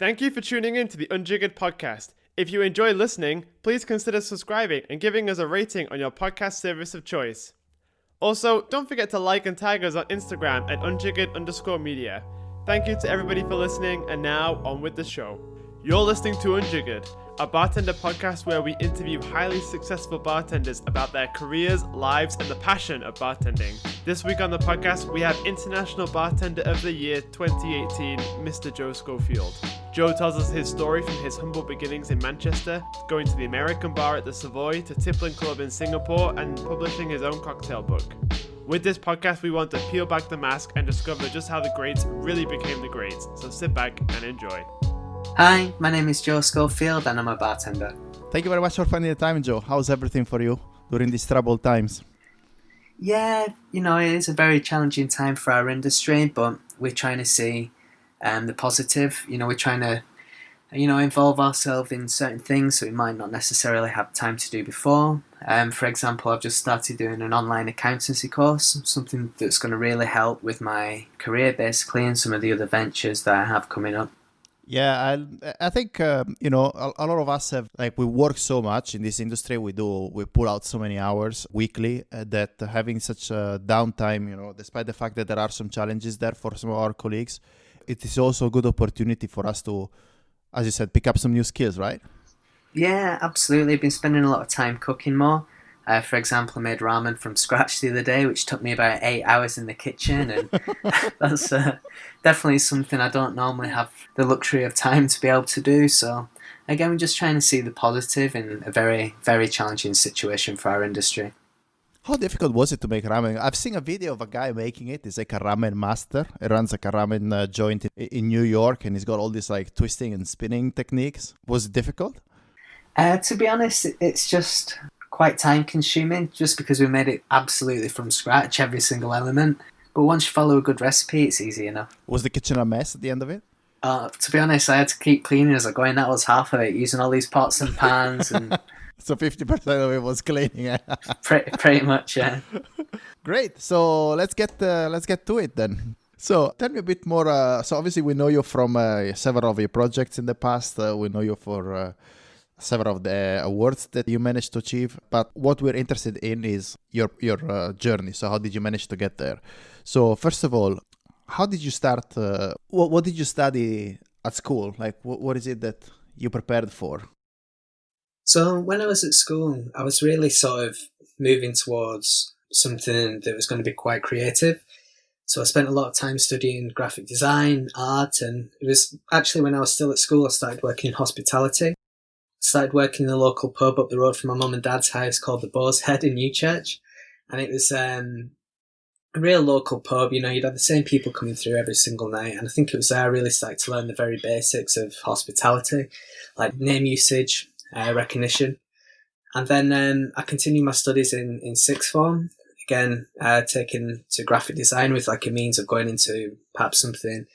Thank you for tuning in to the Unjiggered podcast. If you enjoy listening, please consider subscribing and giving us a rating on your podcast service of choice. Also, don't forget to like and tag us on Instagram at unjiggered_media. Thank you to everybody for listening, and now on with the show. You're listening to Unjiggered, a bartender podcast where we interview highly successful bartenders about their careers, lives, and the passion of bartending. This week on the podcast, we have International Bartender of the Year 2018, Mr. Joe Schofield. Joe tells us his story from his humble beginnings in Manchester, going to the American bar at the Savoy, to Tippling Club in Singapore, and publishing his own cocktail book. With this podcast, we want to peel back the mask and discover just how the greats really became the greats. So sit back and enjoy. Hi, my name is Joe Schofield and I'm a bartender. Thank you very much for finding the time, Joe. How's everything for you during these troubled times? Yeah, it is a very challenging time for our industry, but we're trying to see the positive. We're trying to, involve ourselves in certain things that we might not necessarily have time to do before. For example, I've just started doing an online accountancy course, something that's going to really help with my career basically and some of the other ventures that I have coming up. Yeah, I think, a lot of us have, we work so much in this industry. We pull out so many hours weekly that having such a downtime, despite the fact that there are some challenges there for some of our colleagues, it is also a good opportunity for us to, as you said, pick up some new skills, right? Yeah, absolutely. I've been spending a lot of time cooking more. For example, I made ramen from scratch the other day, which took me about 8 hours in the kitchen, and that's definitely something I don't normally have the luxury of time to be able to do. So again, we're just trying to see the positive in a very, very challenging situation for our industry. How difficult was it to make ramen? I've seen a video of a guy making it. He's like a ramen master. He runs like a ramen joint in New York, and he's got all these twisting and spinning techniques. Was it difficult? To be honest, it's just quite time consuming just because we made it absolutely from scratch, every single element. But once you follow a good recipe, it's easy enough. Was the kitchen a mess at the end of it? To be honest, I had to keep cleaning as I go in. That was half of it, using all these pots and pans. And So 50% of it was cleaning. pretty much, yeah. Great. So let's get to it then. So tell me a bit more. So obviously we know you from several of your projects in the past. We know you for several of the awards that you managed to achieve. But what we're interested in is your journey. So how did you manage to get there? So first of all, how did you start? What did you study at school? What is it that you prepared for? So when I was at school, I was really sort of moving towards something that was going to be quite creative. So I spent a lot of time studying graphic design, art, and it was actually when I was still at school, I started working in hospitality. Started working in a local pub up the road from my mum and dad's house called the Boar's Head in Newchurch. And it was a real local pub, you'd have the same people coming through every single night. And I think it was there I really started to learn the very basics of hospitality, like name usage, recognition. And then I continued my studies in sixth form, again, taken to graphic design with a means of going into perhaps something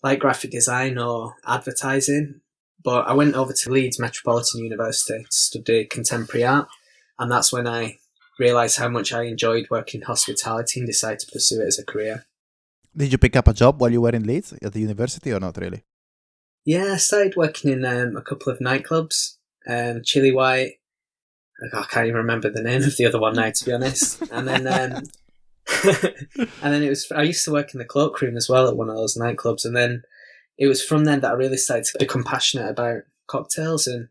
like graphic design or advertising. But I went over to Leeds Metropolitan University to study contemporary art, and that's when I realised how much I enjoyed working in hospitality and decided to pursue it as a career. Did you pick up a job while you were in Leeds at the university or not really? Yeah, I started working in a couple of nightclubs, Chili White. I can't even remember the name of the other one now, to be honest. And then, and then I used to work in the cloakroom as well at one of those nightclubs, and then it was from then that I really started to become passionate about cocktails, and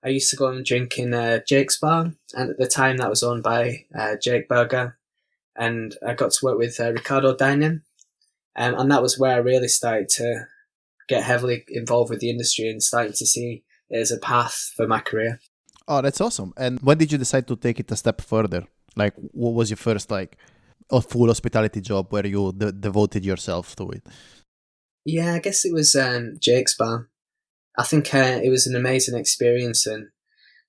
I used to go and drink in Jake's bar, and at the time that was owned by Jake Berger, and I got to work with Ricardo Dining, and that was where I really started to get heavily involved with the industry and started to see it as a path for my career. Oh, that's awesome. And when did you decide to take it a step further? What was your first a full hospitality job where you devoted yourself to it? Yeah, I guess it was Jake's bar. I think it was an amazing experience, and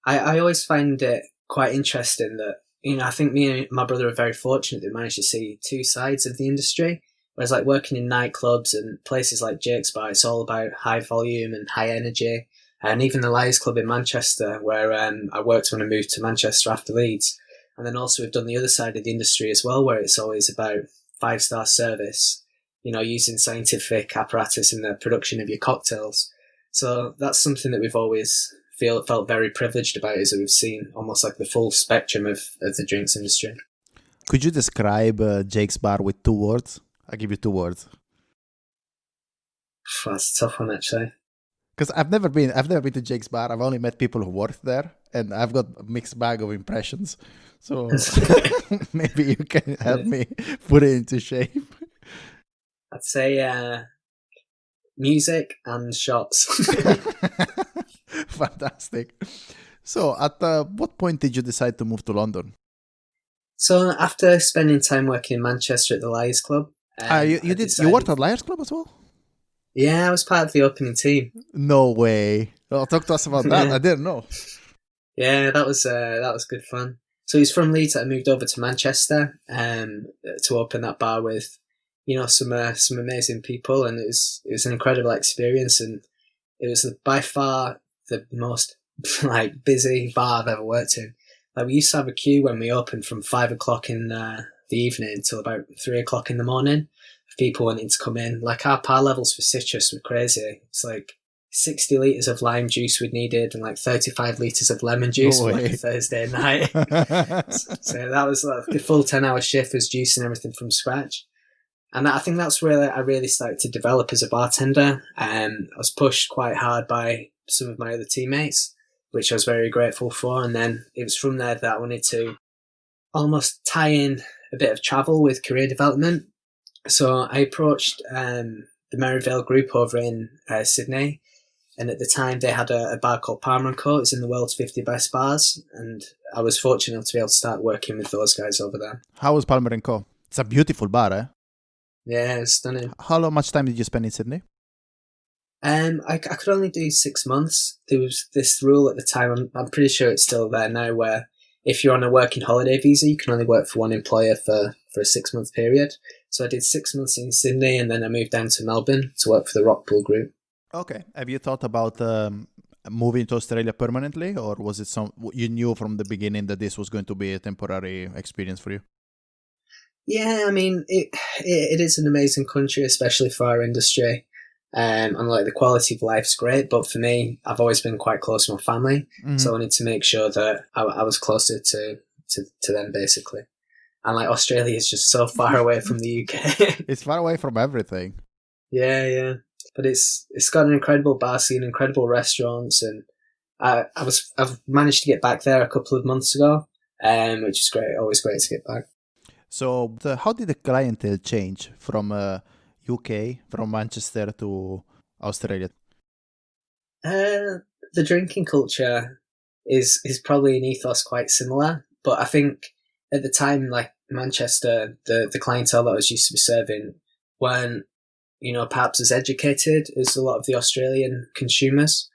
I always find it quite interesting that, I think me and my brother are very fortunate that we managed to see two sides of the industry. Whereas working in nightclubs and places like Jake's bar, it's all about high volume and high energy. And even the Liars Club in Manchester, where I worked when I moved to Manchester after Leeds. And then also we've done the other side of the industry as well, where it's always about 5-star service, using scientific apparatus in the production of your cocktails. So that's something that we've always felt very privileged about, is that we've seen almost like the full spectrum of the drinks industry. Could you describe Jake's bar with 2 words? I'll give you 2 words. That's a tough one, actually. Because I've never been to Jake's bar. I've only met people who worked there, and I've got a mixed bag of impressions. So maybe you can help me put it into shape. I'd say music and shops. Fantastic. So at what point did you decide to move to London? So after spending time working in Manchester at the Liars Club, you worked at Liars Club as well? Yeah, I was part of the opening team. No way. Well, talk to us about that. I didn't know. Yeah, that was good fun. So he's from Leeds. I moved over to Manchester to open that bar with, some amazing people, and it was an incredible experience, and it was by far the most busy bar I've ever worked in. Like, we used to have a queue when we opened from 5:00 in the evening until about 3:00 in the morning. People wanting to come in. Like, our par levels for citrus were crazy. It's like 60 litres of lime juice we needed and like 35 litres of lemon juice for like a Thursday night. So that was like the full 10-hour shift, was juicing everything from scratch. And I think that's where I really started to develop as a bartender. I was pushed quite hard by some of my other teammates, which I was very grateful for. And then it was from there that I wanted to almost tie in a bit of travel with career development. So I approached the Merivale group over in Sydney, and at the time they had a bar called Palmer & Co. It's in the world's 50 best bars, and I was fortunate to be able to start working with those guys over there. How was Palmer & Co.? It's a beautiful bar, eh? Yeah, it's stunning. How much time did you spend in Sydney? I could only do 6 months. There was this rule at the time, I'm pretty sure it's still there now, where if you're on a working holiday visa, you can only work for one employer for a 6-month period. So I did 6 months in Sydney, and then I moved down to Melbourne to work for the Rockpool Group. Okay. Have you thought about moving to Australia permanently, or was it you knew from the beginning that this was going to be a temporary experience for you? Yeah, I mean, it is an amazing country, especially for our industry. And like, the quality of life's great, but for me, I've always been quite close to my family, so I wanted to make sure that I was closer to them, basically. And like, Australia is just so far away from the UK. It's far away from everything. Yeah. But it's got an incredible bar scene, incredible restaurants, and I've managed to get back there a couple of months ago, which is great. Always great to get back. So, how did the clientele change from UK, from Manchester to Australia? The drinking culture is probably an ethos quite similar, but I think at the time, like Manchester, the clientele that I was used to be serving weren't, perhaps as educated as a lot of the Australian consumers.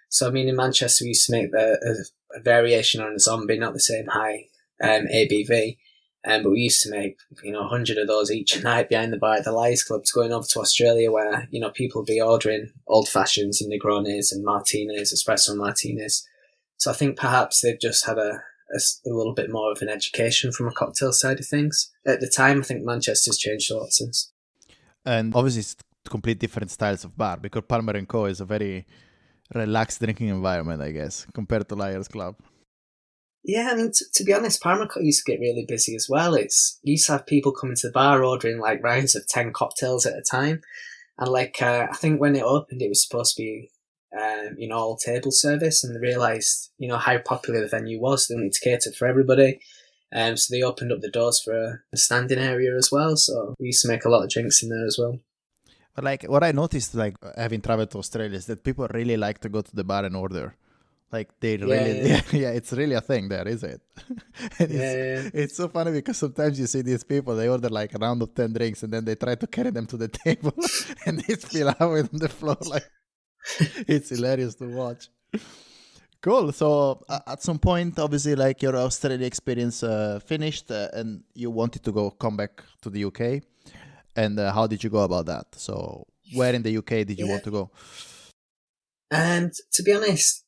So, I mean, in Manchester, we used to make a variation on a zombie, not the same high ABV. But we used to make, 100 of those each night behind the bar at the Liars Club, going over to Australia where, people would be ordering old fashions and Negronis and martinis, espresso martinis. So I think perhaps they've just had a little bit more of an education from a cocktail side of things. At the time, I think Manchester's changed a lot since. And obviously it's complete different styles of bar, because Palmer & Co. is a very relaxed drinking environment, I guess, compared to Liars Club. Yeah, I mean, to be honest, Palmer & Co. used to get really busy as well. You used to have people coming to the bar ordering like rounds of 10 cocktails at a time. And I think when it opened, it was supposed to be, all table service, and they realised, how popular the venue was. They wanted to cater for everybody. So they opened up the doors for a standing area as well. So we used to make a lot of drinks in there as well. But what I noticed, having traveled to Australia, is that people really like to go to the bar and order. It's really a thing there, is it? It's so funny because sometimes you see these people, they order a round of 10 drinks and then they try to carry them to the table and they spill out on the floor. It's hilarious to watch. Cool. So at some point, obviously, your Australia experience finished and you wanted to come back to the UK. And how did you go about that? So where in the UK did you want to go? And to be honest,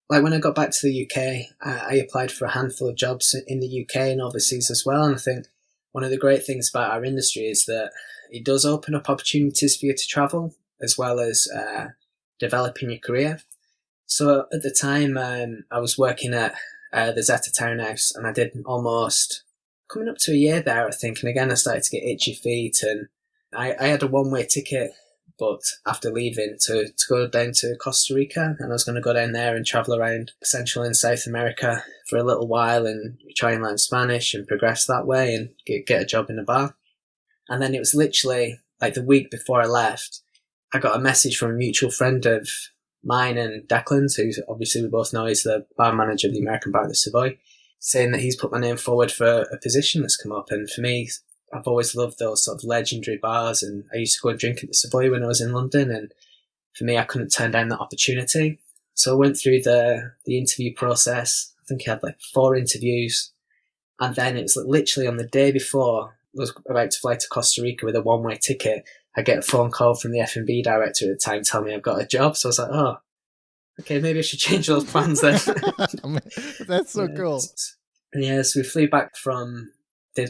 when I got back to the UK, I applied for a handful of jobs in the UK and overseas as well. And I think one of the great things about our industry is that it does open up opportunities for you to travel, as well as, developing your career. So at the time, I was working at the Zeta Townhouse, and I did almost coming up to a year there, I think. And again, I started to get itchy feet, and I had a one-way ticket, but after leaving to go down to Costa Rica, and I was going to go down there and travel around Central and South America for a little while and try and learn Spanish and progress that way and get a job in a bar. And then it was literally like the week before I left, I got a message from a mutual friend of mine and Declan's, who obviously we both know is the bar manager of the American bar at the Savoy, saying that he's put my name forward for a position that's come up. And for me, I've always loved those sort of legendary bars, and I used to go and drink at the Savoy when I was in London, and for me, I couldn't turn down that opportunity. So I went through the interview process. I think I had like 4 interviews, and then it was literally on the day before I was about to fly to Costa Rica with a one-way ticket, I get a phone call from the F&B director at the time telling me I've got a job. So I was like, oh, okay, maybe I should change those plans then. That's so cool. And yeah, so we flew back from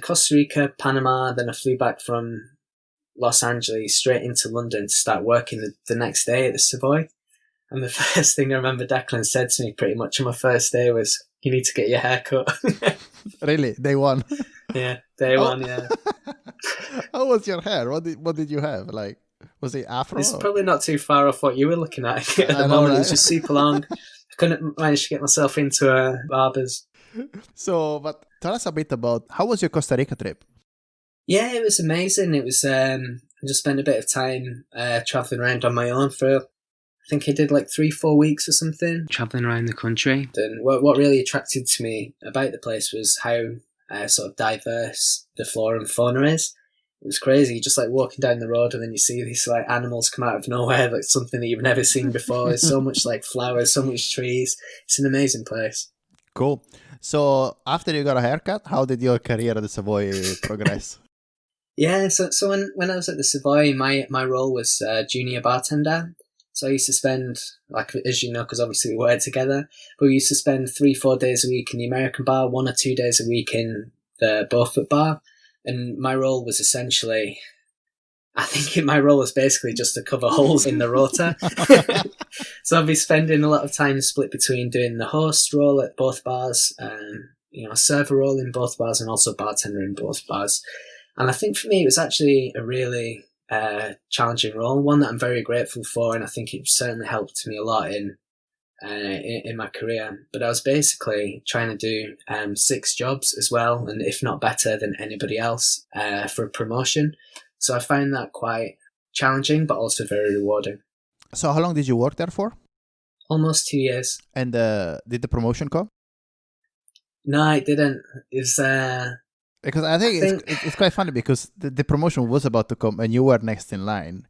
Costa Rica, Panama, then I flew back from Los Angeles straight into London to start working the next day at the Savoy. And the first thing I remember Declan said to me pretty much on my first day was, you need to get your hair cut. Really? Day one? Yeah, day one, yeah. How was your hair? What did you have? Like, was it afro? It's probably not too far off what you were looking at at the moment. Right? It was just super long. I couldn't manage to get myself into a barber's. So, but tell us a bit about, how was your Costa Rica trip? Yeah, it was amazing. It was, I just spent a bit of time travelling around on my own for, I think I did like 3-4 weeks or something, travelling around the country. And what really attracted to me about the place was how sort of diverse the flora and fauna is. It was crazy, just like walking down the road and then you see these like animals come out of nowhere, like something that you've never seen before. There's so much like flowers, so much trees. It's an amazing place. Cool. So after you got a haircut, how did your career at the Savoy progress? Yeah, so when I was at the Savoy, my role was junior bartender. So I used to spend, like, as you know, because obviously we work together, but we used to spend 3-4 days a week in the American bar, 1 or 2 days a week in the Beaufort bar. And my role was essentially, I think my role was basically just to cover holes in the rota. So I'd be spending a lot of time split between doing the host role at both bars, a server role in both bars, and also bartender in both bars. And I think for me, it was actually a really challenging role, one that I'm very grateful for, and I think it certainly helped me a lot in my career. But I was basically trying to do 6 jobs as well, and if not better than anybody else for a promotion. So I found that quite challenging, but also very rewarding. So how long did you work there for? Almost 2 years. And did the promotion come? No, it didn't. It's because I think it's quite funny because the promotion was about to come and you were next in line.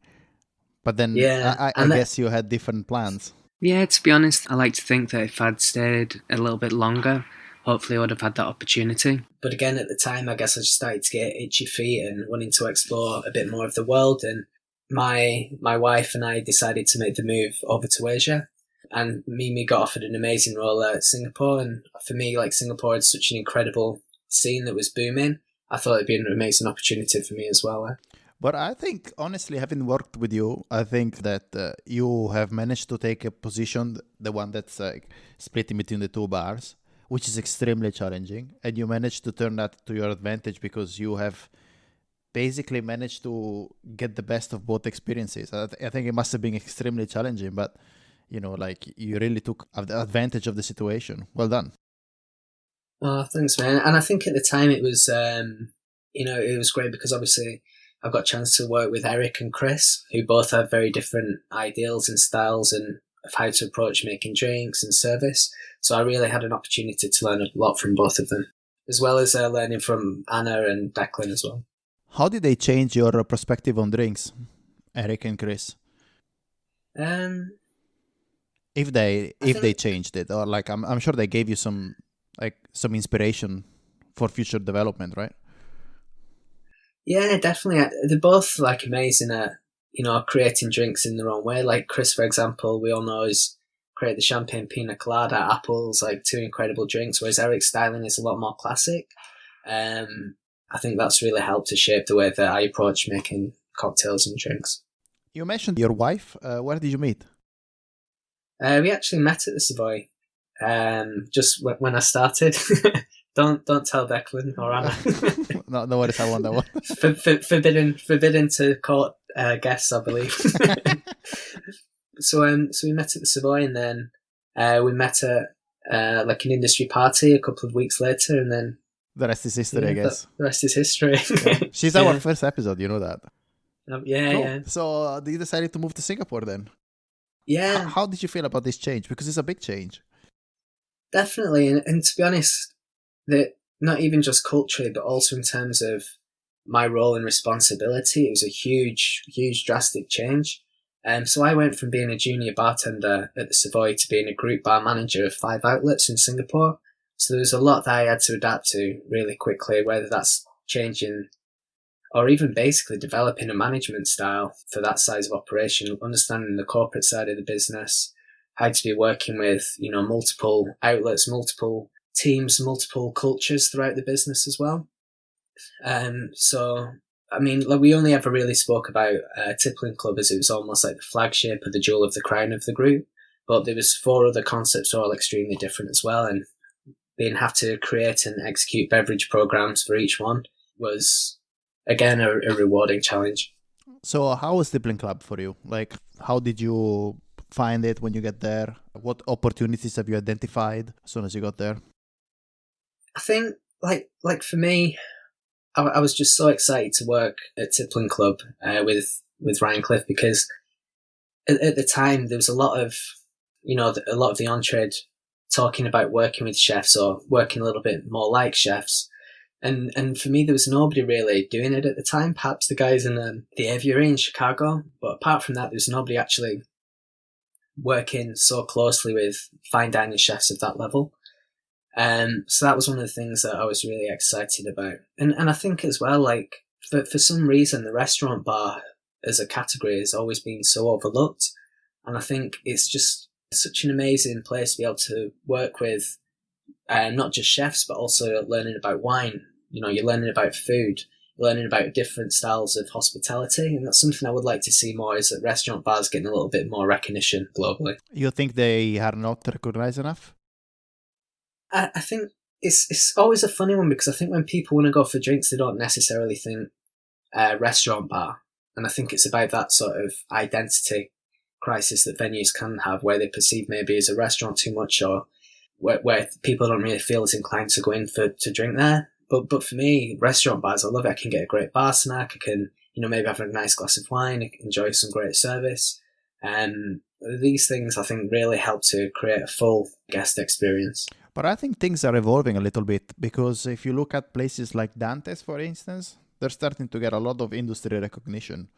But then I guess you had different plans. Yeah, to be honest, I like to think that if I'd stayed a little bit longer, hopefully I would have had that opportunity. But again, at the time, I guess I just started to get itchy feet and wanting to explore a bit more of the world. And my wife and I decided to make the move over to Asia. And Mimi got offered an amazing role at Singapore. And for me, like, Singapore had such an incredible scene that was booming. I thought it'd be an amazing opportunity for me as well. But I think, honestly, having worked with you, I think that you have managed to take a position, the one that's splitting between the 2 bars, which is extremely challenging. And you managed to turn that to your advantage because you have basically managed to get the best of both experiences. I think it must have been extremely challenging, but, you really took advantage of the situation. Well done. Oh, thanks, man. And I think at the time it was, it was great because obviously I've got a chance to work with Eric and Chris, who both have very different ideals and styles and of how to approach making drinks and service. So I really had an opportunity to learn a lot from both of them, as well as learning from Anna and Declan as well. How did they change your perspective on drinks, Eric and Chris? If they changed it, or like I'm sure they gave you some inspiration for future development, right? Yeah, definitely. They're both like amazing at, creating drinks in their own way. Like Chris, for example, we all know is create the champagne pina colada, apples, like 2 incredible drinks, whereas Eric's styling is a lot more classic. I think that's really helped to shape the way that I approach making cocktails and drinks. You mentioned your wife. Where did you meet? We actually met at the Savoy, just when I started. Don't tell Declan or Anna. No worries, I won't. Forbidden to court guests, I believe. So we met at the Savoy, and then we met at like an industry party a couple of weeks later, and then the rest is history, I guess. The rest is history. Yeah. She's our first episode, you know that. Yeah, cool. yeah. So you decided to move to Singapore then? Yeah. How did you feel about this change? Because it's a big change. Definitely, and to be honest, that not even just culturally, but also in terms of my role and responsibility, it was a huge, drastic change. So I went from being a junior bartender at the Savoy to being a group bar manager of 5 outlets in Singapore. So there was a lot that I had to adapt to really quickly, whether that's changing or even basically developing a management style for that size of operation, understanding the corporate side of the business, how to be working with, multiple outlets, multiple teams, multiple cultures throughout the business as well. So, I mean, we only ever really spoke about Tippling Club as it was almost like the flagship or the jewel of the crown of the group. But there was 4 other concepts all extremely different as well. And being have to create and execute beverage programs for each one was, again, a rewarding challenge. So how was Tippling Club for you? Like, how did you find it when you get there? What opportunities have you identified as soon as you got there? I think, like for me, I was just so excited to work at Tippling Club with Ryan Cliff, because at the time there was a lot of the on-trade talking about working with chefs or working a little bit more like chefs. And for me, there was nobody really doing it at the time. Perhaps the guys in the aviary in Chicago. But apart from that, there was nobody actually working so closely with fine dining chefs at that level. So that was one of the things that I was really excited about. And I think as well, like, for some reason, the restaurant bar as a category has always been so overlooked. And I think it's just such an amazing place to be able to work with not just chefs, but also learning about wine. You're learning about food, you're learning about different styles of hospitality. And that's something I would like to see more, is that restaurant bars getting a little bit more recognition globally. You think they are not recognized enough? I think it's always a funny one, because I think when people want to go for drinks, they don't necessarily think restaurant bar. And I think it's about that sort of identity crisis that venues can have, where they perceive maybe as a restaurant too much, or where people don't really feel as inclined to go in to drink there. But for me, restaurant bars, I love it. I can get a great bar snack. I can, maybe have a nice glass of wine. I can enjoy some great service. And these things, I think, really help to create a full guest experience. But I think things are evolving a little bit, because if you look at places like Dante's, for instance, they're starting to get a lot of industry recognition.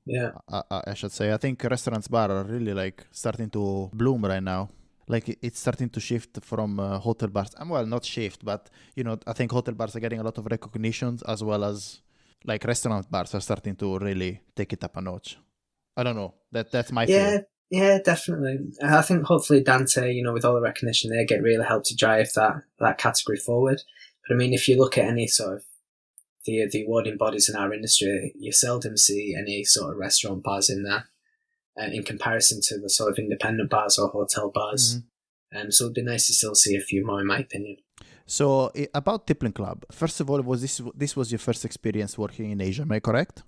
Yeah. I should say. I think restaurants bar are really starting to bloom right now. It's starting to shift from hotel bars. Well, not shift, but I think hotel bars are getting a lot of recognition, as well as restaurant bars are starting to really take it up a notch. I don't know. That's my feel. Yeah, definitely. I think hopefully Dante, with all the recognition they get, really help to drive that category forward. But I mean, if you look at any sort of the awarding bodies in our industry, you seldom see any sort of restaurant bars in there, in comparison to the sort of independent bars or hotel bars. Mm-hmm. So it'd be nice to still see a few more, in my opinion. So about Tippling Club, first of all, this was your first experience working in Asia, am I correct?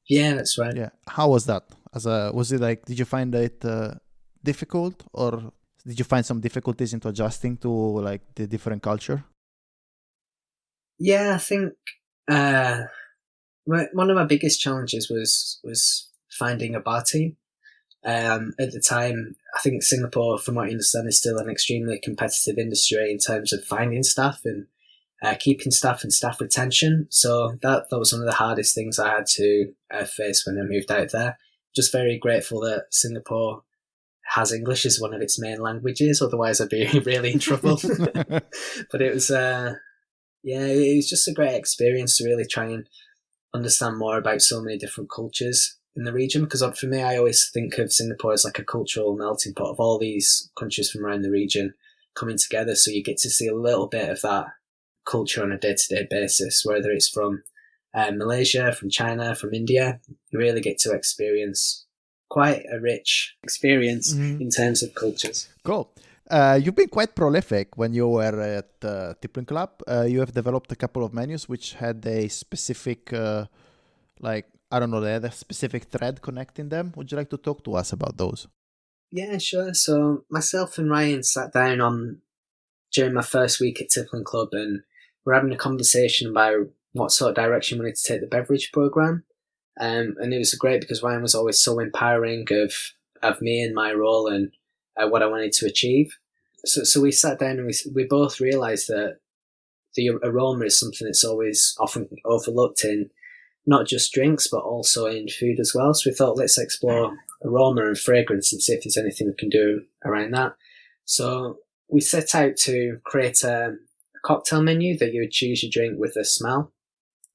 Yeah, that's right. Yeah. How was that? Was it did you find it difficult, or did you find some difficulties into adjusting to the different culture? Yeah, I think one of my biggest challenges was finding a bar team. At the time, I think Singapore, from what I understand, is still an extremely competitive industry in terms of finding staff and keeping staff and staff retention. So that was one of the hardest things I had to face when I moved out there. Just very grateful that Singapore has English as one of its main languages. Otherwise, I'd be really in trouble. But it was, it was just a great experience to really try and understand more about so many different cultures in the region. Because for me, I always think of Singapore as like a cultural melting pot of all these countries from around the region coming together. So you get to see a little bit of that culture on a day-to-day basis, whether it's from Malaysia, from China, from India. You really get to experience quite a rich experience in terms of cultures. Cool. You've been quite prolific when you were at Tippling Club. You have developed a couple of menus which had a specific, they had a specific thread connecting them. Would you like to talk to us about those? Yeah, sure. So myself and Ryan sat down during my first week at Tippling Club, and we're having a conversation about what sort of direction we wanted to take the beverage program. And it was great because Ryan was always so empowering of me and my role and what I wanted to achieve. So we sat down and we both realised that the aroma is something that's always often overlooked in not just drinks, but also in food as well. So we thought, let's explore aroma and fragrance and see if there's anything we can do around that. So we set out to create a cocktail menu that you would choose your drink with a smell.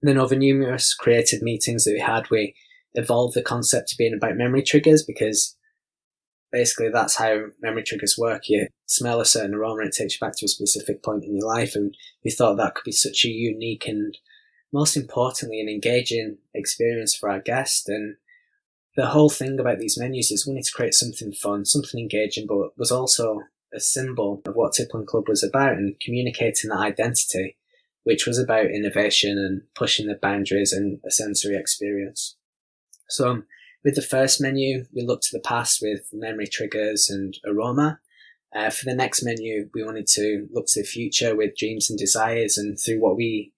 And then over numerous creative meetings that we evolved the concept to being about memory triggers, because basically that's how memory triggers work. You smell a certain aroma and it takes you back to a specific point in your life. And we thought that could be such a unique and, most importantly, an engaging experience for our guest. And the whole thing about these menus is we wanted to create something fun, something engaging, but was also a symbol of what Tippling Club was about and communicating that identity, which was about innovation and pushing the boundaries and a sensory experience. So with the first menu, we looked to the past with memory triggers and aroma. For the next menu, we wanted to look to the future with dreams and desires, and through what we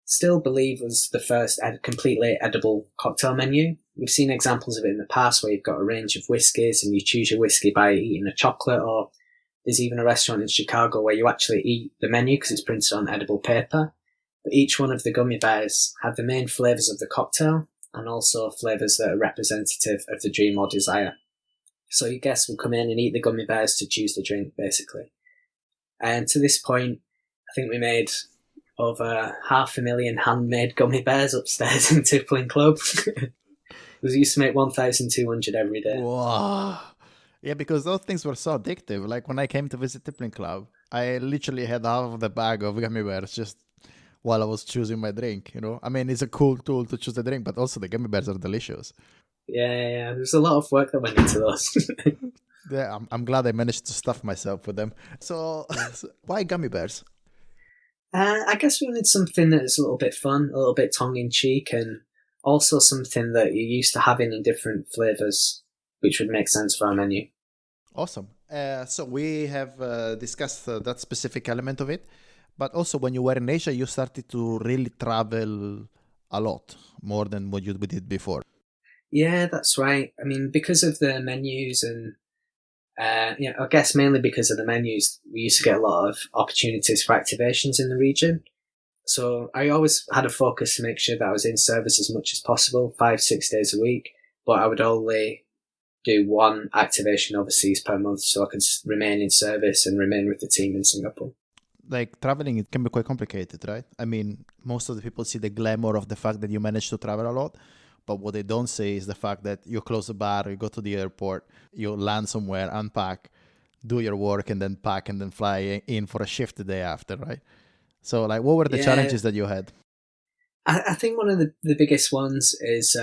still believe was the first completely edible cocktail menu. We've seen examples of it in the past where you've got a range of whiskies and you choose your whiskey by eating a chocolate, or there's even a restaurant in Chicago where you actually eat the menu because it's printed on edible paper. But each one of the gummy bears have the main flavours of the cocktail and also flavours that are representative of the dream or desire. So your guests will come in and eat the gummy bears to choose the drink, basically. And to this point, I think we made over 500,000 handmade gummy bears upstairs in Tippling Club. We used to make 1,200 every day. Wow. Yeah, because those things were so addictive. Like when I came to visit Tippling Club, I literally had half of the bag of gummy bears just while I was choosing my drink, you know? I mean, it's a cool tool to choose a drink, but also the gummy bears are delicious. Yeah. There's a lot of work that went into those. Yeah, I'm glad I managed to stuff myself with them. So why gummy bears? I guess we wanted something that's a little bit fun, a little bit tongue-in-cheek, and also something that you're used to having in different flavours, which would make sense for our menu. Awesome. So we have discussed that specific element of it, but also when you were in Asia, you started to really travel a lot, more than what you did before. Yeah, that's right. I mean, because of the menus and I guess mainly because of the menus, we used to get a lot of opportunities for activations in the region. So I always had a focus to make sure that I was in service as much as possible, 5-6 days a week, but I would only do one activation overseas per month so I could remain in service and remain with the team in Singapore. Like traveling, it can be quite complicated, right? I mean, most of the people see the glamour of the fact that you manage to travel a lot, but what they don't see is the fact that you close the bar, you go to the airport, you land somewhere, unpack, do your work, and then pack and then fly in for a shift the day after, right? So, like, what were the challenges that you had? I think one of the biggest ones is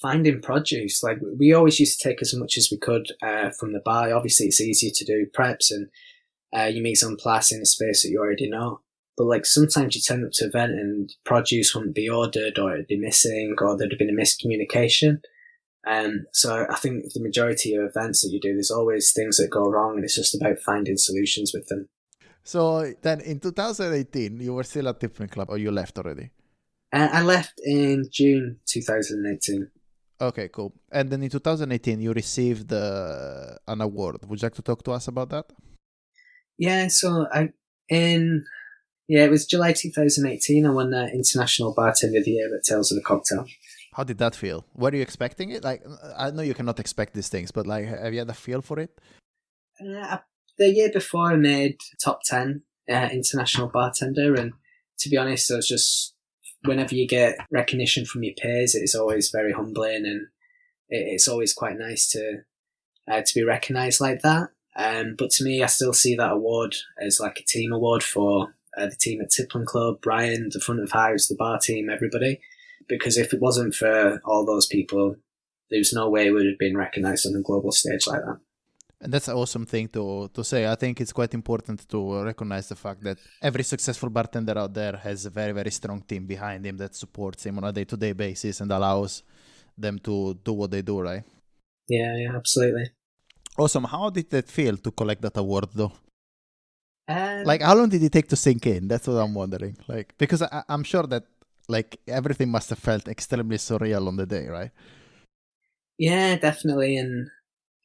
finding produce. Like, we always used to take as much as we could from the bar. Obviously, it's easier to do preps and you meet some place in a space that you already know. But like sometimes you turn up to an event and produce wouldn't be ordered, or it'd be missing, or there'd have been a miscommunication. So I think the majority of events that you do, there's always things that go wrong, and it's just about finding solutions with them. So then in 2018, you were still at Tippling Club, or you left already? I left in June 2018. Okay, cool. And then in 2018, you received an award. Would you like to talk to us about that? Yeah, so it was July 2018. I won the International Bartender of the Year at Tales of the Cocktail. How did that feel? Were you expecting it? Like, I know you cannot expect these things, but like, have you had a feel for it? The year before, I made top 10 International Bartender, and to be honest, I was just, whenever you get recognition from your peers, it's always very humbling, and it's always quite nice to be recognised like that. But to me, I still see that award as like a team award for the team at Tippling Club, Brian, the front of house, the bar team, everybody. Because if it wasn't for all those people there's no way it would have been recognised on a global stage like that. And that's an awesome thing to say. I think it's quite important to recognize the fact that every successful bartender out there has a very, very strong team behind him that supports him on a day-to-day basis and allows them to do what they do, right? Yeah, absolutely. Awesome. How did that feel to collect that award, though? Like, how long did it take to sink in? That's what I'm wondering. Like, because I'm sure that like everything must have felt extremely surreal on the day, right? Yeah, definitely. And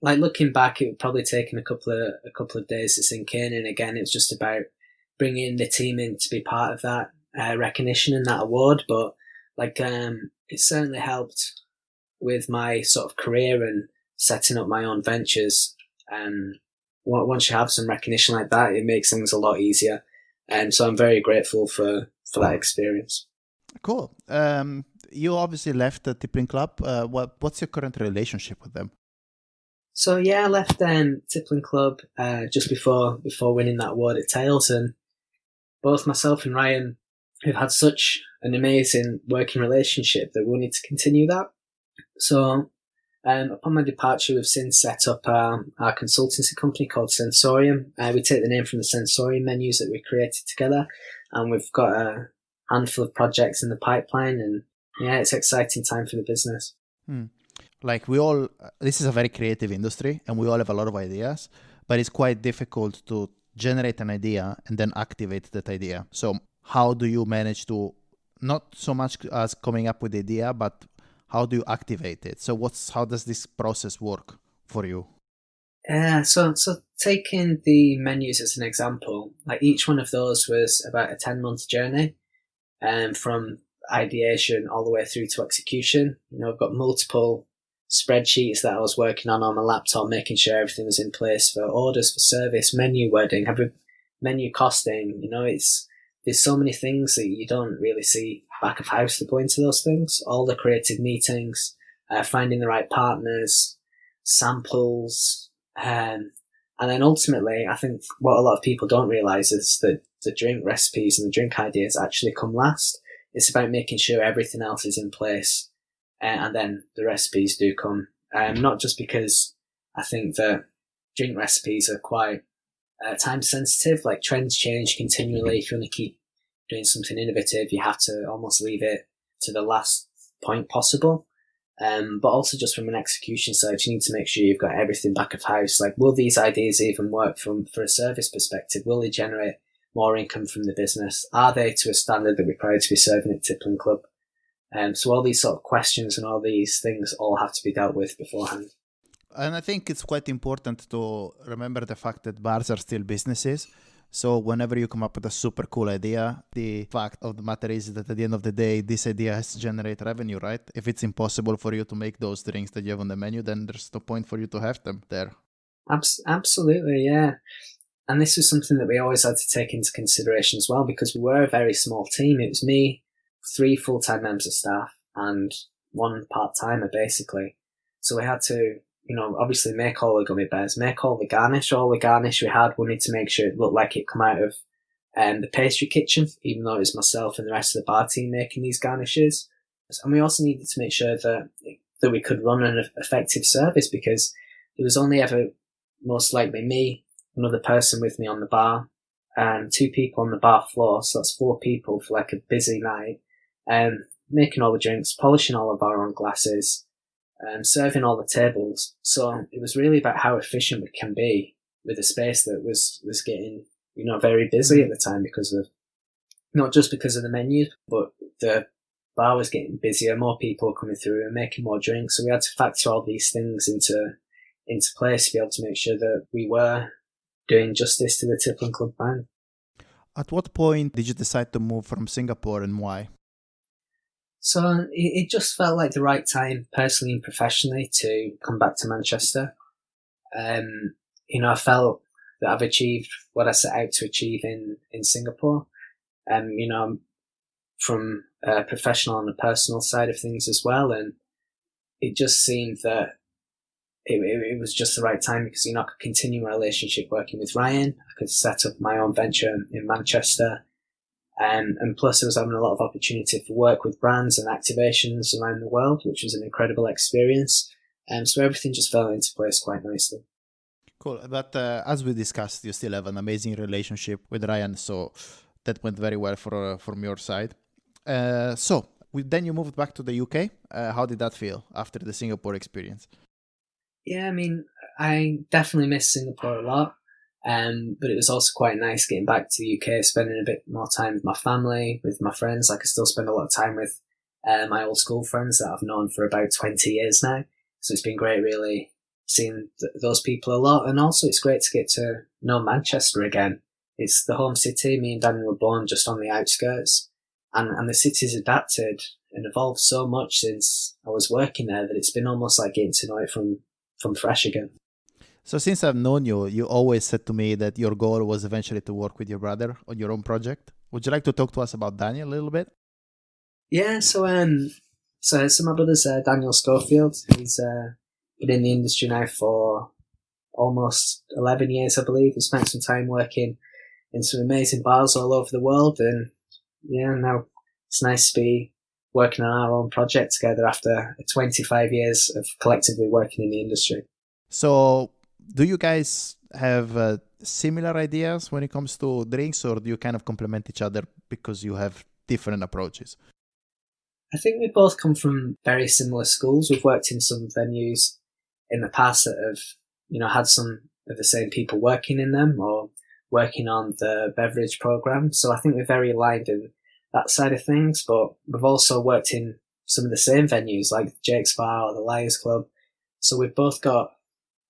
like looking back, it would probably taken a couple of days to sink in. And again, it's just about bringing the team in to be part of that recognition and that award. But like, it certainly helped with my sort of career and setting up my own ventures. Once you have some recognition like that, it makes things a lot easier. And so I'm very grateful for that experience. Cool. You obviously left the Tippling Club. What's your current relationship with them? So yeah, I left Tippling Club just before winning that award at Tails, and both myself and Ryan have had such an amazing working relationship that we'll need to continue that. So upon my departure, we've since set up our consultancy company called Sensorium. We take the name from the Sensorium menus that we created together, and we've got a handful of projects in the pipeline, and yeah, it's an exciting time for the business. Like this is a very creative industry and we all have a lot of ideas, but it's quite difficult to generate an idea and then activate that idea. So how do you manage to, not so much as coming up with the idea, but how do you activate it? So how does this process work for you? So taking the menus as an example, like each one of those was about a 10-month journey, from ideation all the way through to execution. I've got multiple spreadsheets that I was working on my laptop, making sure everything was in place for orders, for service, menu wording, menu costing. There's so many things that you don't really see back of house that go into those things. All the creative meetings, finding the right partners, samples, and then ultimately, I think what a lot of people don't realise is that the drink recipes and the drink ideas actually come last. It's about making sure everything else is in place, and then the recipes do come. Not just because I think that drink recipes are quite time sensitive, like trends change continually. If you want to keep doing something innovative, you have to almost leave it to the last point possible. But also just from an execution side, you need to make sure you've got everything back of house. Like, will these ideas even work for a service perspective? Will they generate more income from the business? Are they to a standard that we're proud to be serving at Tippling Club? So all these sort of questions and all these things all have to be dealt with beforehand. And I think it's quite important to remember the fact that bars are still businesses. So whenever you come up with a super cool idea, the fact of the matter is that at the end of the day, this idea has to generate revenue, right? If it's impossible for you to make those drinks that you have on the menu, then there's no point for you to have them there. Absolutely, yeah. And this was something that we always had to take into consideration as well, because we were a very small team. It was me, 3 full-time members of staff, and 1 part-timer, basically. So we had to, obviously make all the gummy bears, make all the garnish. All the garnish we had, we need to make sure it looked like it come out of the pastry kitchen, even though it was myself and the rest of the bar team making these garnishes. And we also needed to make sure that we could run an effective service, because there was only ever most likely me, another person with me on the bar, and 2 people on the bar floor. So that's 4 people for like a busy night, making all the drinks, polishing all of our own glasses, serving all the tables. So it was really about how efficient we can be with a space that was getting, very busy at the time, because of, not just because of the menu, but the bar was getting busier, more people were coming through and making more drinks. So we had to factor all these things into place to be able to make sure that we were doing justice to the Tippling Club brand. At what point did you decide to move from Singapore, and why? So it just felt like the right time, personally and professionally, to come back to Manchester. I felt that I've achieved what I set out to achieve in Singapore. From a professional and a personal side of things as well. And it just seemed that it was just the right time, because, I could continue my relationship working with Ryan. I could set up my own venture in Manchester. And plus I was having a lot of opportunity for work with brands and activations around the world, which was an incredible experience. So everything just fell into place quite nicely. Cool. But as we discussed, you still have an amazing relationship with Ryan, so that went very well from your side. Then you moved back to the UK. How did that feel after the Singapore experience? Yeah, I mean, I definitely miss Singapore a lot. But it was also quite nice getting back to the UK, spending a bit more time with my family, with my friends. Like I still spend a lot of time with my old school friends that I've known for about 20 years now. So it's been great really seeing those people a lot. And also it's great to get to know Manchester again. It's the home city. Me and Daniel were born just on the outskirts. And the city's adapted and evolved so much since I was working there that it's been almost like getting to know it from fresh again. So since I've known you, you always said to me that your goal was eventually to work with your brother on your own project. Would you like to talk to us about Daniel a little bit? Yeah, so my brother's Daniel Schofield. He's been in the industry now for almost 11 years, I believe. He spent some time working in some amazing bars all over the world, and yeah, now it's nice to be working on our own project together after 25 years of collectively working in the industry. So do you guys have similar ideas when it comes to drinks, or do you kind of complement each other because you have different approaches? I think we both come from very similar schools. We've worked in some venues in the past that have, had some of the same people working in them or working on the beverage program. So I think we're very aligned in that side of things, but we've also worked in some of the same venues like Jake's Bar or the Liars Club. So we've both got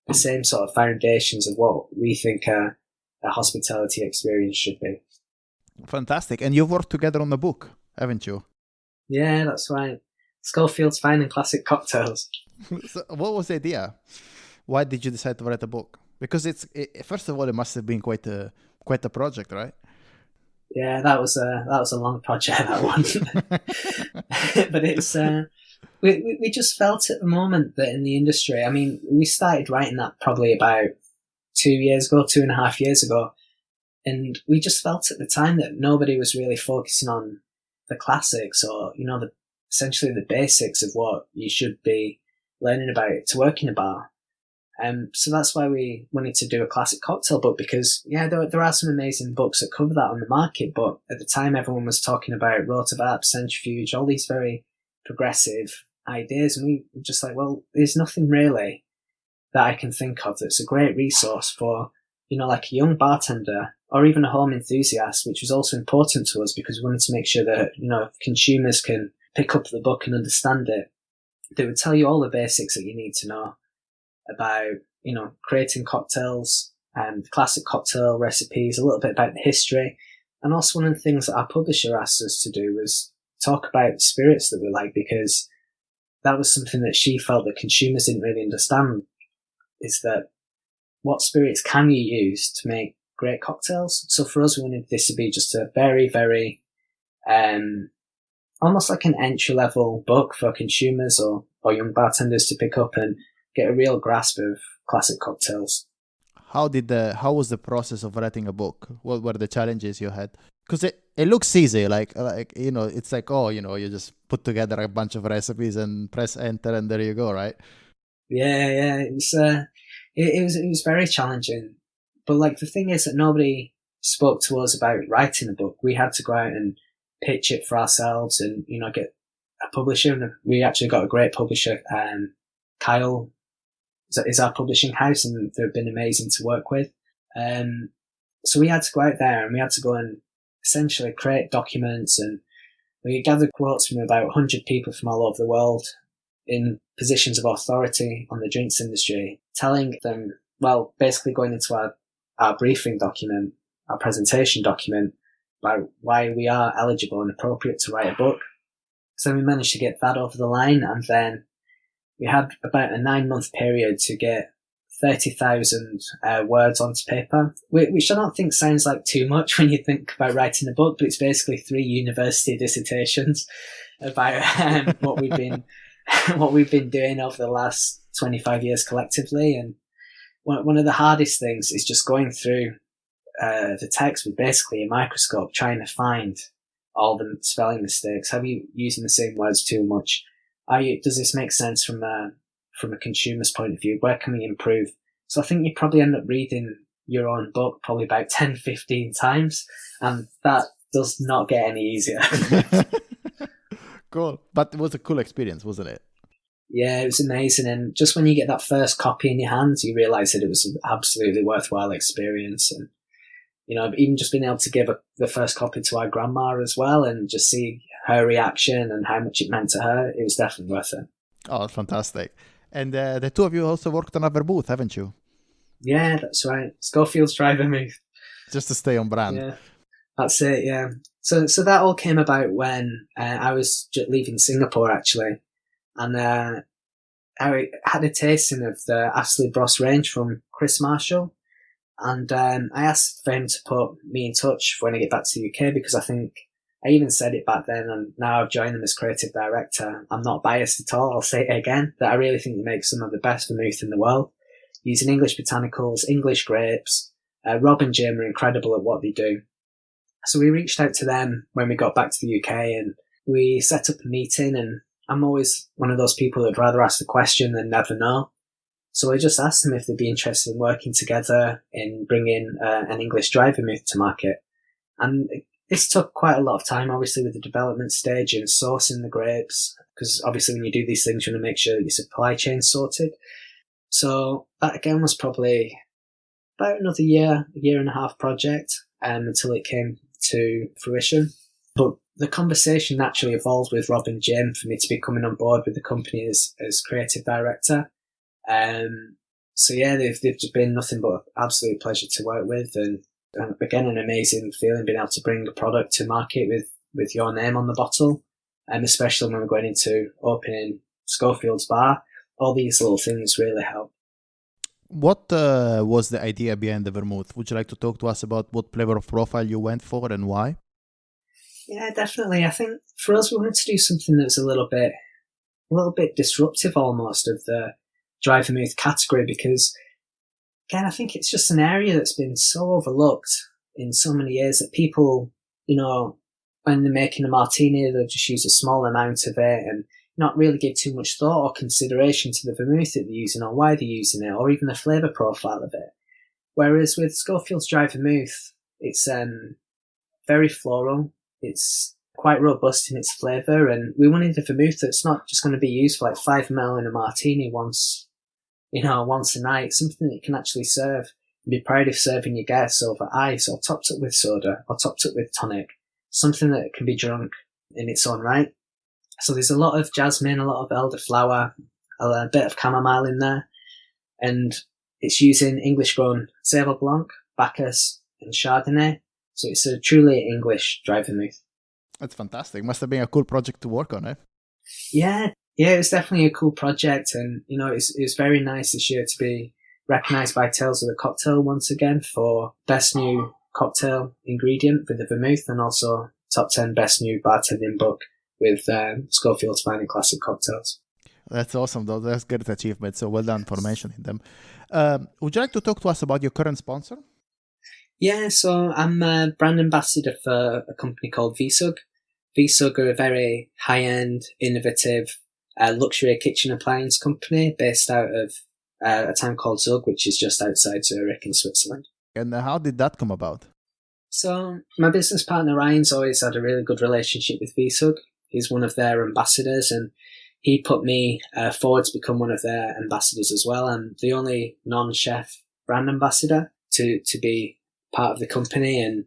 the same sort of foundations of what we think a hospitality experience should be. Fantastic. And you've worked together on the book, haven't you? Yeah, that's right. Schofield's Fine and Classic Cocktails. So what was the idea? Why did you decide to write a book? Because first of all, it must have been quite a project, right? Yeah, that was a long project, that one. But it's we just felt at the moment that in the industry, I mean, we started writing that probably about 2.5 years ago, and we just felt at the time that nobody was really focusing on the classics or essentially the basics of what you should be learning about to work in a bar. So that's why we wanted to do a classic cocktail book, because there are some amazing books that cover that on the market, but at the time everyone was talking about Rotovap, Centrifuge, all these very progressive ideas, and we were just like, well, there's nothing really that I can think of that's a great resource for like a young bartender or even a home enthusiast, which was also important to us because we wanted to make sure that consumers can pick up the book and understand it. They would tell you all the basics that you need to know about, creating cocktails and classic cocktail recipes, a little bit about the history. And also one of the things that our publisher asked us to do was talk about spirits that we like, because that was something that she felt that consumers didn't really understand, is that what spirits can you use to make great cocktails? So for us, we wanted this to be just a very, very, almost like an entry-level book for consumers or young bartenders to pick up and get a real grasp of classic cocktails. How was the process of writing a book? What were the challenges you had? Because it looks easy, like it's like, you just put together a bunch of recipes and press enter and there you go, right? Yeah, it was very challenging. But like the thing is that nobody spoke to us about writing a book. We had to go out and pitch it for ourselves and get a publisher. And we actually got a great publisher. Kyle is our publishing house, and they've been amazing to work with. So we had to go out there and we had to go and essentially create documents, and we gathered quotes from about 100 people from all over the world in positions of authority on the drinks industry, telling them, well, basically going into our briefing document, our presentation document, about why we are eligible and appropriate to write a book. So we managed to get that over the line, and then we had about a 9-month period to get 30,000 words onto paper, which I don't think sounds like too much when you think about writing a book, but it's basically 3 university dissertations about what we've been doing over the last 25 years collectively. And one of the hardest things is just going through the text with basically a microscope, trying to find all the spelling mistakes? Have you using the same words too much? Does this make sense from a consumer's point of view? Where can we improve? So I think you probably end up reading your own book probably about 10, 15 times, and that does not get any easier. Cool. But it was a cool experience, wasn't it? Yeah, it was amazing. And just when you get that first copy in your hands, you realise that it was an absolutely worthwhile experience. And, even just being able to give the first copy to our grandma as well and just see her reaction and how much it meant to her, it was definitely worth it. Oh, fantastic. And the two of you also worked on our booth, haven't you? Yeah, that's right. Schofield's Dry Vermouth. Just to stay on brand. Yeah, that's it, yeah. So that all came about when I was leaving Singapore, actually. And I had a tasting of the Astley Bros range from Chris Marshall. And I asked for him to put me in touch when I get back to the UK, because I think I even said it back then, and now I've joined them as creative director. I'm not biased at all. I'll say it again, that I really think they make some of the best vermouth in the world, using English botanicals, English grapes. Rob and Jim are incredible at what they do. So we reached out to them when we got back to the UK, and we set up a meeting. And I'm always one of those people that'd rather ask the question than never know. So I just asked them if they'd be interested in working together in bringing an English dry vermouth to market. And this took quite a lot of time, obviously, with the development stage and sourcing the grapes, because obviously when you do these things, you want to make sure that your supply chain's sorted. So that again was probably about another year and a half project until it came to fruition. But the conversation naturally evolved with Rob and Jim for me to be coming on board with the company as creative director. So yeah, they've just been nothing but an absolute pleasure to work with, and again, an amazing feeling being able to bring a product to market with your name on the bottle, especially when we're going into opening Schofield's bar. All these little things really help. What was the idea behind the vermouth? Would you like to talk to us about what flavor of profile you went for and why? Yeah, definitely. I think for us, we wanted to do something that's a little bit disruptive almost of the dry vermouth category, because again, I think it's just an area that's been so overlooked in so many years that people, when they're making a martini, they'll just use a small amount of it and not really give too much thought or consideration to the vermouth that they're using or why they're using it or even the flavour profile of it. Whereas with Schofield's Dry Vermouth, it's very floral, it's quite robust in its flavour, and we wanted a vermouth that's not just going to be used for like 5 ml in a martini once a night, something that you can actually serve and be proud of serving your guests over ice or topped up with soda or topped up with tonic, something that can be drunk in its own right. So there's a lot of jasmine, a lot of elderflower, a bit of chamomile in there, and it's using English-grown Savoy Blanc, Bacchus, and Chardonnay. So it's a truly English dry vermouth. That's fantastic. Must have been a cool project to work on, eh? Yeah, it was definitely a cool project, and it was very nice this year to be recognised by Tales of the Cocktail once again for best new cocktail ingredient with the vermouth, and also top 10 best new bartending book with Schofield's Fine and Classic Cocktails. That's awesome, though. That's good achievement. So well done for mentioning them. Would you like to talk to us about your current sponsor? Yeah, so I'm a brand ambassador for a company called VSUG. VSUG are a very high-end, innovative luxury kitchen appliance company based out of a town called Zug, which is just outside Zurich in Switzerland. And how did that come about? So my business partner Ryan's always had a really good relationship with VSUG. He's one of their ambassadors, and he put me forward to become one of their ambassadors as well. I'm the only non-chef brand ambassador to be part of the company, and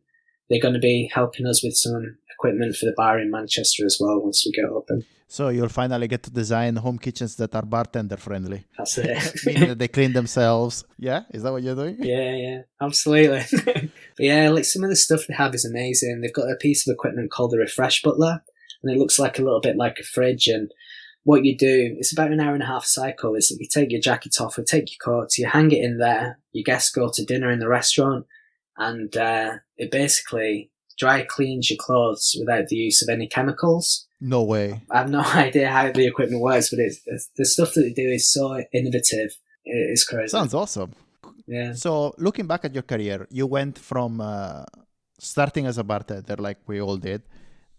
they're going to be helping us with some equipment for the bar in Manchester as well once we get open. So you'll finally get to design home kitchens that are bartender friendly. That's it. Meaning that they clean themselves. Yeah? Is that what you're doing? Yeah, absolutely. But yeah, like some of the stuff they have is amazing. They've got a piece of equipment called the Refresh Butler, and it looks like a little bit like a fridge. And what you do, it's about an hour and a half cycle, is that you take your jacket off or take your coat, you hang it in there, your guests go to dinner in the restaurant, and it basically dry cleans your clothes without the use of any chemicals. No way. I have no idea how the equipment works, but it's the stuff that they do is so innovative. It's crazy. Sounds awesome. Yeah. So looking back at your career, you went from starting as a bartender, like we all did,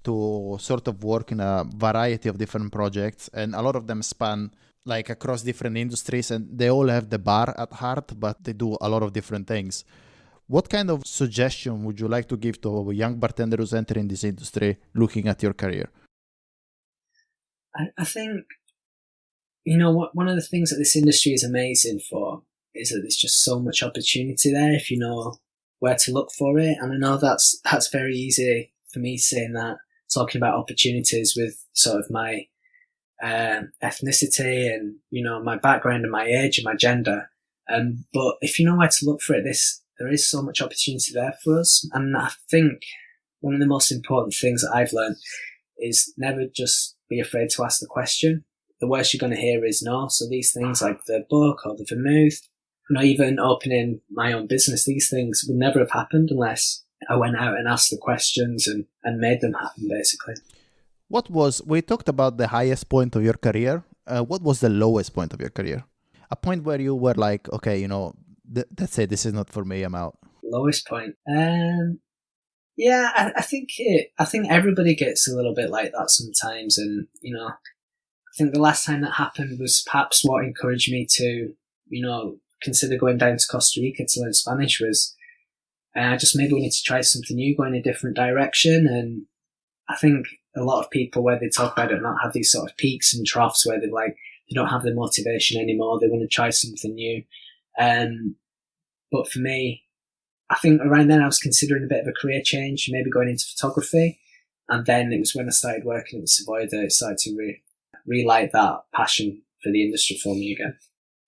to sort of work in a variety of different projects, and a lot of them span like across different industries, and they all have the bar at heart, but they do a lot of different things. What kind of suggestion would you like to give to a young bartender who's entering this industry looking at your career? I think, you know, one of the things that this industry is amazing for is that there's just so much opportunity there if you know where to look for it. And I know that's very easy for me saying that, talking about opportunities with sort of my ethnicity and, you know, my background and my age and my gender. But if you know where to look for it, there is so much opportunity there for us. And I think one of the most important things that I've learned is never just be afraid to ask the question. The worst you're going to hear is no. So these things like the book or the vermouth, you know, even opening my own business, these things would never have happened unless I went out and asked the questions and made them happen, basically. We talked about the highest point of your career. What was the lowest point of your career? A point where you were like, okay, you know, that's it, this is not for me, I'm out. Lowest point. Yeah, I think everybody gets a little bit like that sometimes. And, you know, I think the last time that happened was perhaps what encouraged me to, you know, consider going down to Costa Rica to learn Spanish was I just maybe wanted to try something new, go in a different direction. And I think a lot of people, where they talk about it, not have these sort of peaks and troughs where they don't have the motivation anymore. They want to try something new. But for me, I think around then I was considering a bit of a career change, maybe going into photography. And then it was when I started working at Savoy that it started to relight that passion for the industry for me again.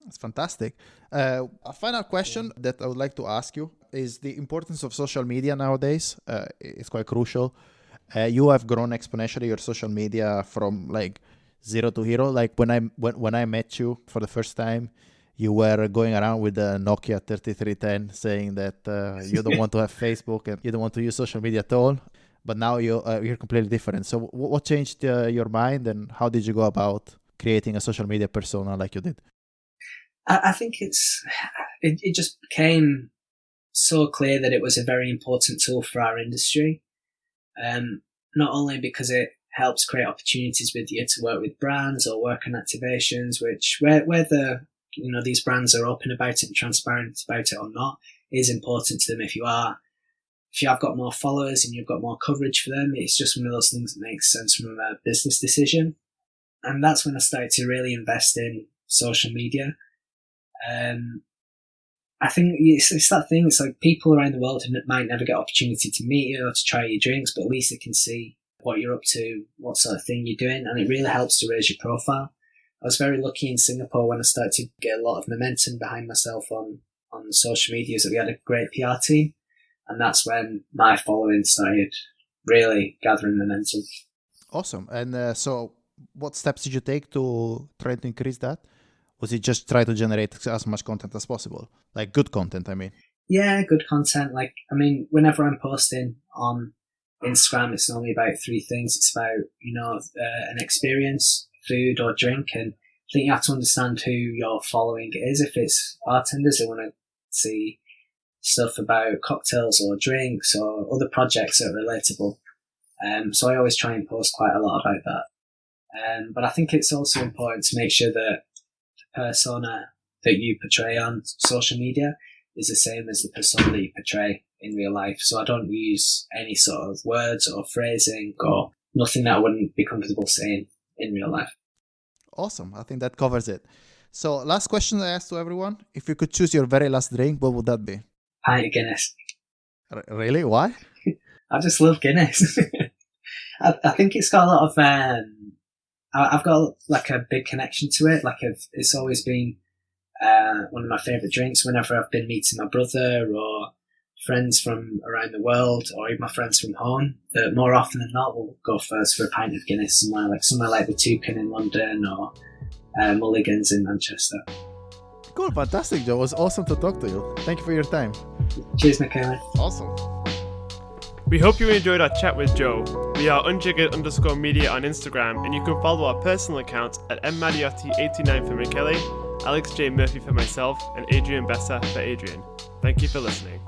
That's fantastic. A final question that I would like to ask you is the importance of social media nowadays. It's quite crucial. You have grown exponentially your social media from like 0 to hero. Like when I met you for the first time, you were going around with the Nokia 3310 saying that you don't want to have Facebook and you don't want to use social media at all. But now you're completely different. So what changed your mind, and how did you go about creating a social media persona like you did? I think it just became so clear that it was a very important tool for our industry. Not only because it helps create opportunities with you to work with brands or work on activations, which whether you know these brands are open about it and transparent about it or not is important to them. If you have got more followers and you've got more coverage for them, it's just one of those things that makes sense from a business decision. And that's when I started to really invest in social media. I think it's that thing. It's like people around the world who might never get opportunity to meet you or to try your drinks, but at least they can see what you're up to, what sort of thing you're doing, and it really helps to raise your profile. I was very lucky in Singapore when I started to get a lot of momentum behind myself on social media, is that we had a great PR team, and that's when my following started really gathering momentum. Awesome. And so what steps did you take to try to increase that? Was it just try to generate as much content as possible? Like good content, I mean. Yeah, good content. Like, I mean, whenever I'm posting on Instagram, it's normally about 3 things. It's about, you know, an experience, food or drink. And I think you have to understand who your following is. If it's bartenders, they want to see stuff about cocktails or drinks or other projects that are relatable. So I always try and post quite a lot about that. But I think it's also important to make sure that persona that you portray on social media is the same as the persona that you portray in real life. So I don't use any sort of words or phrasing or nothing that I wouldn't be comfortable saying in real life. Awesome. I think that covers it. So last question I asked to everyone. If you could choose your very last drink, what would that be? Pint of Guinness. Really? Why? I just love Guinness. I think it's got a lot of... I've got like a big connection to it. Like it's always been one of my favourite drinks whenever I've been meeting my brother or friends from around the world or even my friends from home. That more often than not will go first for a pint of Guinness somewhere like the Toucan in London or Mulligan's in Manchester. Cool, fantastic, Joe. It was awesome to talk to you. Thank you for your time. Cheers, Michele. Awesome. We hope you enjoyed our chat with Joe. We are Unjiggered_media on Instagram, and you can follow our personal accounts at mmadiotti89 for Michele, Alex J. Murphy for myself, and Adrian Bessa for Adrian. Thank you for listening.